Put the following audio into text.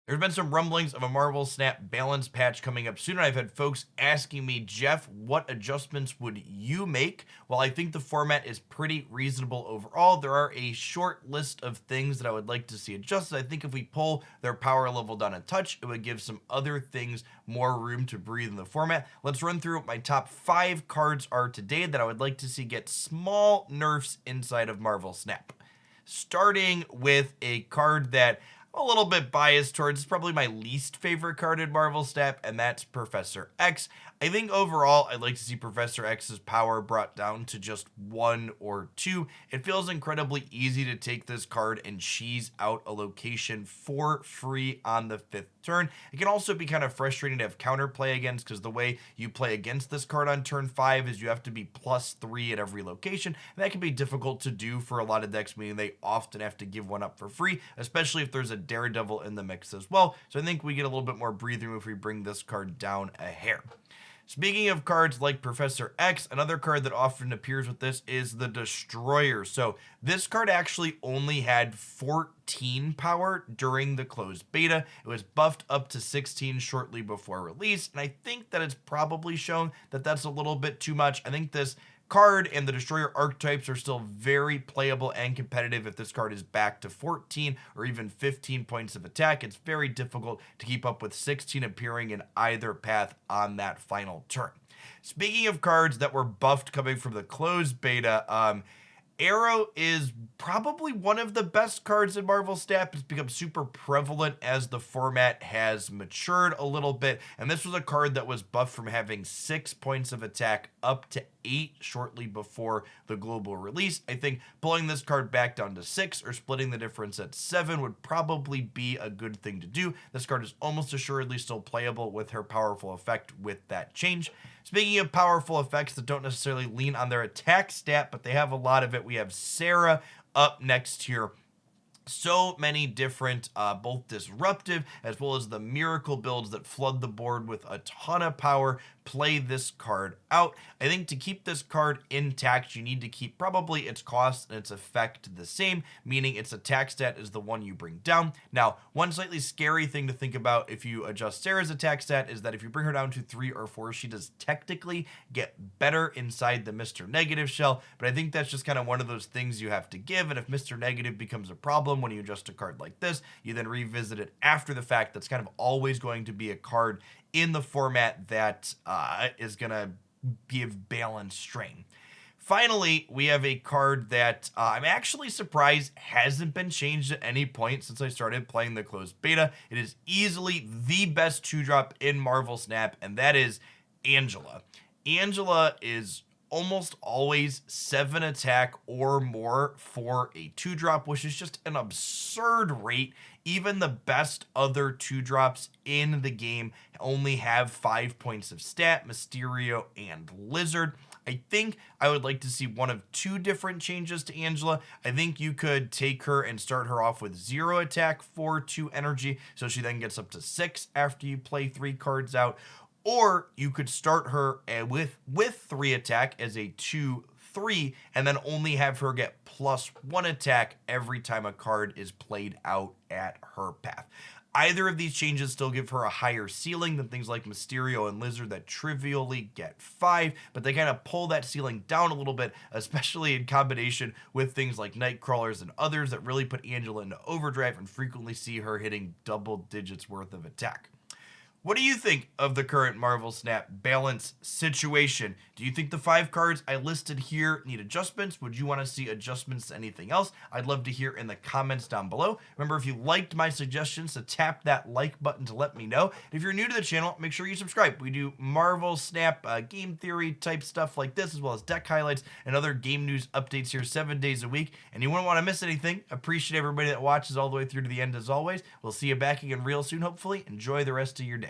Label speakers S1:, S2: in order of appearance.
S1: There's been some rumblings of a Marvel Snap balance patch coming up soon. I've had folks asking me, Jeff, what adjustments would you make? Well, I think the format is pretty reasonable overall. There are a short list of things that I would like to see adjusted. I think if we pull their power level down a touch, it would give some other things more room to breathe in the format. Let's run through what my top 5 cards are today that I would like to see get small nerfs inside of Marvel Snap. Starting with a card that I'm a little bit biased towards. It's probably my least favorite card in Marvel Snap, and that's Professor X. I think overall, I'd like to see Professor X's power brought down to just 1 or 2. It feels incredibly easy to take this card and cheese out a location for free on the 5th turn. It can also be kind of frustrating to have counterplay against, because the way you play against this card on turn 5 is you have to be +3 at every location, and that can be difficult to do for a lot of decks, meaning they often have to give one up for free, especially if there's a Daredevil in the mix as well. So I think we get a little bit more breathing room if we bring this card down a hair. Speaking of cards like Professor X, another card that often appears with this is the Destroyer. So this card actually only had 14 power during the closed beta. It was buffed up to 16 shortly before release, and I think that it's probably shown that that's a little bit too much. I think this card and the Destroyer archetypes are still very playable and competitive. If this card is back to 14 or even 15 points of attack, it's very difficult to keep up with 16 appearing in either path on that final turn. Speaking of cards that were buffed coming from the closed beta, Arrow is probably one of the best cards in Marvel Snap. It's become super prevalent as the format has matured a little bit, and this was a card that was buffed from having 6 points of attack up to 8 shortly before the global release. I think pulling this card back down to 6 or splitting the difference at 7 would probably be a good thing to do. This card is almost assuredly still playable with her powerful effect with that change. Speaking of powerful effects that don't necessarily lean on their attack stat, but they have a lot of it, we have Sarah up next here. So many different, both disruptive as well as the miracle builds that flood the board with a ton of power play this card out. I think to keep this card intact, you need to keep probably its cost and its effect the same, meaning its attack stat is the one you bring down. Now, one slightly scary thing to think about if you adjust Sarah's attack stat is that if you bring her down to 3 or 4, she does technically get better inside the Mr. Negative shell, but I think that's just kind of one of those things you have to give, and if Mr. Negative becomes a problem when you adjust a card like this, you then revisit it after the fact. That's kind of always going to be a card in the format that is going to give balance strain. Finally, we have a card that I'm actually surprised hasn't been changed at any point since I started playing the closed beta. It is easily the best 2-drop in Marvel Snap, and that is Angela. Angela is almost always 7 attack or more for a 2-drop, which is just an absurd rate. Even the best other 2-drops in the game only have 5 points of stat, Mysterio and Lizard. I think I would like to see one of 2 different changes to Angela. I think you could take her and start her off with 0 attack for 2 energy, so she then gets up to 6 after you play 3 cards out. Or you could start her with 3 attack as a 2/3, and then only have her get +1 attack every time a card is played out at her path. Either of these changes still give her a higher ceiling than things like Mysterio and Lizard that trivially get 5, but they kind of pull that ceiling down a little bit, especially in combination with things like Nightcrawlers and others that really put Angela into overdrive and frequently see her hitting double digits worth of attack. What do you think of the current Marvel Snap balance situation? Do you think the 5 cards I listed here need adjustments? Would you want to see adjustments to anything else? I'd love to hear in the comments down below. Remember, if you liked my suggestions, to tap that like button to let me know. And if you're new to the channel, make sure you subscribe. We do Marvel Snap game theory type stuff like this, as well as deck highlights and other game news updates here 7 days a week. And you wouldn't want to miss anything. Appreciate everybody that watches all the way through to the end as always. We'll see you back again real soon, hopefully. Enjoy the rest of your day.